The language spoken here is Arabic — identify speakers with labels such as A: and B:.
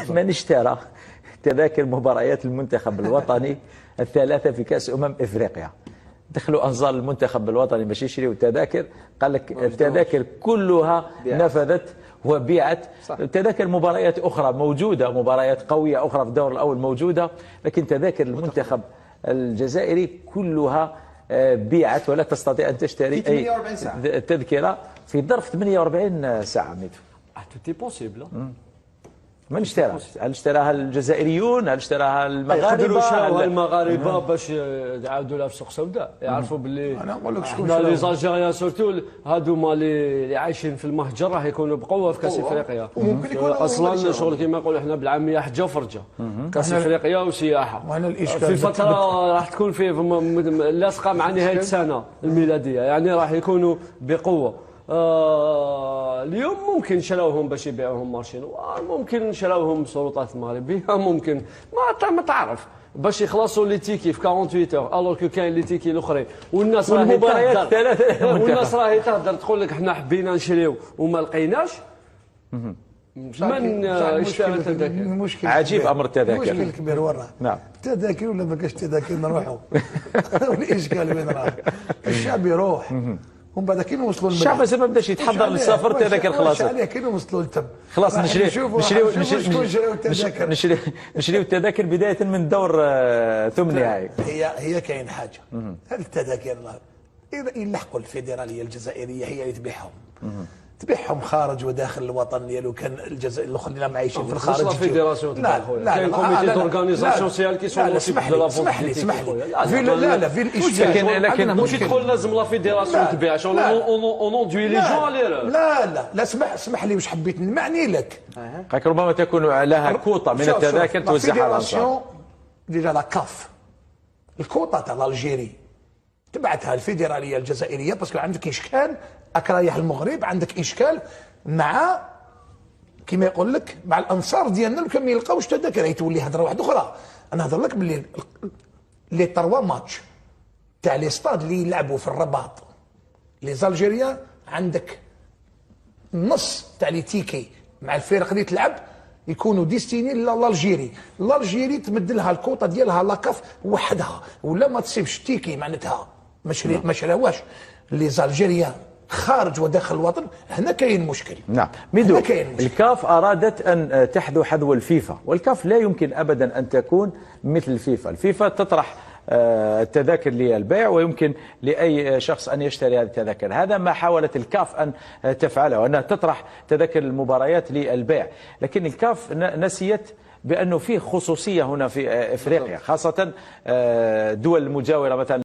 A: من اشترى تذاكر مباريات المنتخب الوطني الثلاثة في كأس إفريقيا؟ دخلوا أنظار المنتخب الوطني باش يشريوا التذاكر، قال لك التذاكر كلها نفذت وبيعت. تذاكر مباريات أخرى موجودة، مباريات قوية أخرى في الدور الأول موجودة، لكن تذاكر المنتخب الجزائري كلها بيعت، ولا تستطيع أن تشتري أي تذكرة في ظرف 48 ساعة. ميتو
B: توتي بوسيبل.
A: من اشتراها؟ هل اشتراها الجزائريون؟ هل اشتراها المغاربه؟
B: المغاربه باش يعاودوا لها في سوق سوداء، يعرفوا باللي
C: انا نقول لك شكون
B: لي زالجيريان سورتو هذوما اللي عايشين في المهجر راح يكونوا بقوه في كاس افريقيا.
C: وممكن يكونوا
B: اصلا شغل كما نقولوا احنا بالعاميه حجه وفرجه، كاس افريقيا وسياحه في فتره راح تكون فيه لاصقه مع نهايه السنه الميلاديه، يعني راح يكونوا بقوه. اليوم ممكن شراوهم باش يبيعوهم مارشين، ممكن شراوهم سلطات مغربيه، ممكن ما تعرف باش يخلصوا لي تيكي في 48 اور، الوغ كو كاين لي تيكي الاخرين والناس راهي تهدر والناس راهي تهدر تقول لك حنا حبينا نشريو وما لقيناش. من اشترى التذاكر؟
A: عجيب امر التذاكر،
C: مشكل كبير وراه.
A: نعم،
C: التذاكر ولا ما كاش تذاكر نروحوا والاشكال وين راه؟ الشعب يروح ومن بعد كي نوصلوا
A: الشعب مازال ما بداش يتحضر للسفر، التذاكر خلاص
C: كي نوصلوا للتم
A: خلاص نشريو التذاكر بداية من دور ثم نهائي.
C: هي كاين حاجة، هذه التذاكر يلحقوا الفيدرالية الجزائرية هي اللي تبيعهم خارج وداخل الوطن ديالو. كان الجزائر الاخرين اللي عايشين في الخارج
B: لا فيدراسيون، لا كاين كوميتي دورغانيزاسيون سوسيال كي سون
C: اسمح لي لا في الاشكال
B: لكن ماشي تقول لازم لا فيدراسيون تبيع شغل اون دوي لي جون
C: لا اسمح لي واش حبيت نمعني لك.
A: ربما تكون لها كوطه من التذاكر توزعها على الانصار.
C: ديجا لا كاف الكوطه تاع الجيري تبعتها الفيدراليه الجزائريه باسكو عندك اشكال رايح المغرب، عندك اشكال مع كما يقول لك مع الانصار ديالنا اللي ما يلقاوش تذاكر. تولي هضره واحده اخرى. انا نهضر لك باللي لي 3 ماتش تاع لي ستاد اللي يلعبوا في الرباط لي زالجيريان، عندك نص تاع لي تيكي مع الفرق اللي تلعب يكونوا ديستيني لالجيري. الجيري تمد لها الكوطه ديالها لاكاف وحدها، ولا ما تصيبش تيكي معناتها ما شراوهاش لي زالجيريان خارج وداخل الوطن. هنا كاين مشكل.
A: نعم ميدو، الكاف ارادت ان تحذو حذو الفيفا، والكاف لا يمكن ابدا ان تكون مثل الفيفا. الفيفا تطرح التذاكر للبيع ويمكن لاي شخص ان يشتري هذه التذاكر. هذا ما حاولت الكاف ان تفعله، وانها تطرح تذاكر المباريات للبيع، لكن الكاف نسيت بانه فيه خصوصيه هنا في افريقيا، خاصه دول المجاوره مثلا